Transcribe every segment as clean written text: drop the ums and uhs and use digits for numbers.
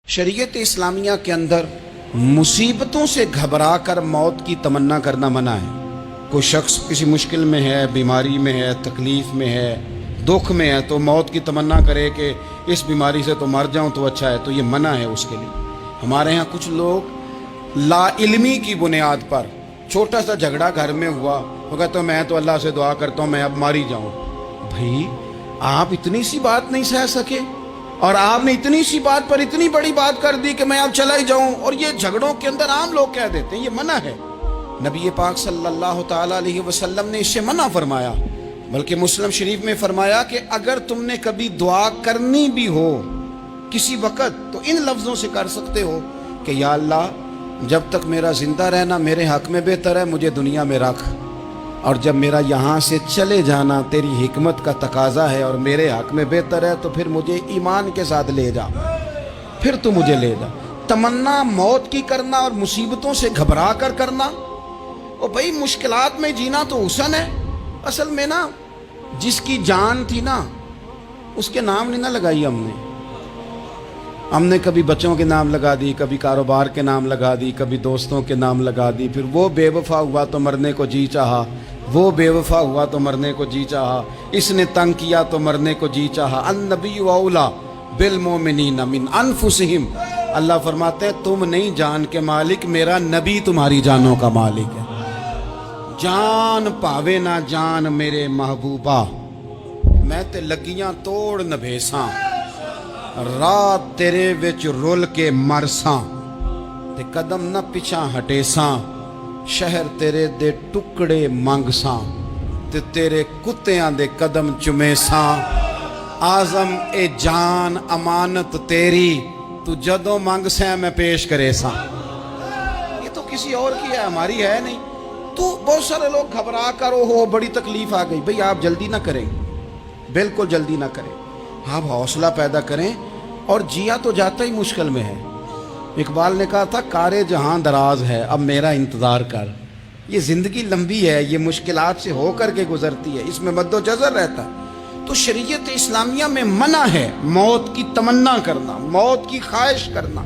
शरीयत इस्लामिया के अंदर मुसीबतों से घबरा कर मौत की तमन्ना करना मना है। कोई शख्स किसी मुश्किल में है, बीमारी में है, तकलीफ़ में है, दुख में है, तो मौत की तमन्ना करे कि इस बीमारी से तो मर जाऊं तो अच्छा है, तो ये मना है उसके लिए। हमारे यहाँ कुछ लोग लाइल्मी की बुनियाद पर छोटा सा झगड़ा घर में हुआ, वो कहते तो मैं तो अल्लाह से दुआ करता हूँ मैं अब मारी जाऊँ। भाई आप इतनी सी बात नहीं सह सके और आपने इतनी सी बात पर इतनी बड़ी बात कर दी कि मैं अब चला ही जाऊं, और ये झगड़ों के अंदर आम लोग कह देते हैं ये मना है। नबी पाक सल्लल्लाहु ताला अलैहि वसल्लम ने इससे मना फरमाया, बल्कि मुस्लिम शरीफ में फरमाया कि अगर तुमने कभी दुआ करनी भी हो किसी वक़्त तो इन लफ्ज़ों से कर सकते हो कि या अल्लाह जब तक मेरा ज़िंदा रहना मेरे हक़ में बेहतर है, मुझे दुनिया में रख, और जब मेरा यहाँ से चले जाना तेरी हिकमत का तकाजा है और मेरे हक़ में बेहतर है तो फिर मुझे ईमान के साथ ले जा, फिर तू मुझे ले जा। तमन्ना मौत की करना और मुसीबतों से घबरा कर करना, और भाई मुश्किलात में जीना तो हुसन है। असल में ना जिसकी जान थी ना उसके नाम नहीं ना लगाई हमने कभी बच्चों के नाम लगा दी, कभी कारोबार के नाम लगा दी, कभी दोस्तों के नाम लगा दी, फिर वो बेवफा हुआ तो मरने को जी चाहा, वो बेवफा हुआ तो मरने को जी चाहा, इसने तंग किया तो मरने को जी चाहा। अन्नबी औला बिल मोमिनीन मिन अनफुसिहिम, अल्लाह फरमाते हैं तुम नहीं जान के मालिक, मेरा नबी तुम्हारी जानों का मालिक है। जान पावे ना जान मेरे महबूबा, मैं ते लगियां तोड़ नभेसा, रात तेरे विच रुल के मरसा, ते कदम न पिछा हटेसा, शहर तेरे दे टुकड़े मंगसा, ते तेरे कुत्तियां दे कदम चुमेसा। आजम ए जान अमानत तेरी, तू जदों मंग से मैं पेश करे सा। ये तो किसी और की है, हमारी है नहीं। तो बहुत सारे लोग घबरा कर हो बड़ी तकलीफ आ गई। भाई आप जल्दी ना करें, बिल्कुल जल्दी ना करें, आप हौसला पैदा करें, और जिया तो जाता ही मुश्किल में है। इकबाल ने कहा था कारे जहां दराज है अब मेरा इंतज़ार कर। ये ज़िंदगी लंबी है, ये मुश्किलात से हो कर के गुजरती है, इसमें मद्दोजज़र रहता है। तो शरीयत इस्लामिया में मना है मौत की तमन्ना करना, मौत की ख्वाहिश करना।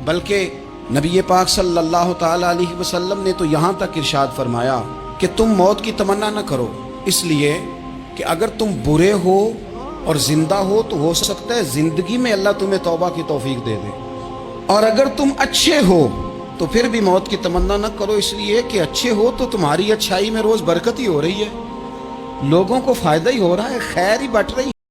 बल्कि नबी पाक सल्लल्लाहु ताला अलैहि वसल्लम ने तो यहाँ तक इरशाद फरमाया कि तुम मौत की तमन्ना न करो, इसलिए कि अगर तुम बुरे हो और ज़िंदा हो तो हो सकता है ज़िंदगी में अल्लाह तुम्हें तौबा की तौफीक दे दे, और अगर तुम अच्छे हो तो फिर भी मौत की तमन्ना न करो, इसलिए कि अच्छे हो तो तुम्हारी अच्छाई में रोज़ बरकत ही हो रही है, लोगों को फ़ायदा ही हो रहा है, खैर ही बट रही है।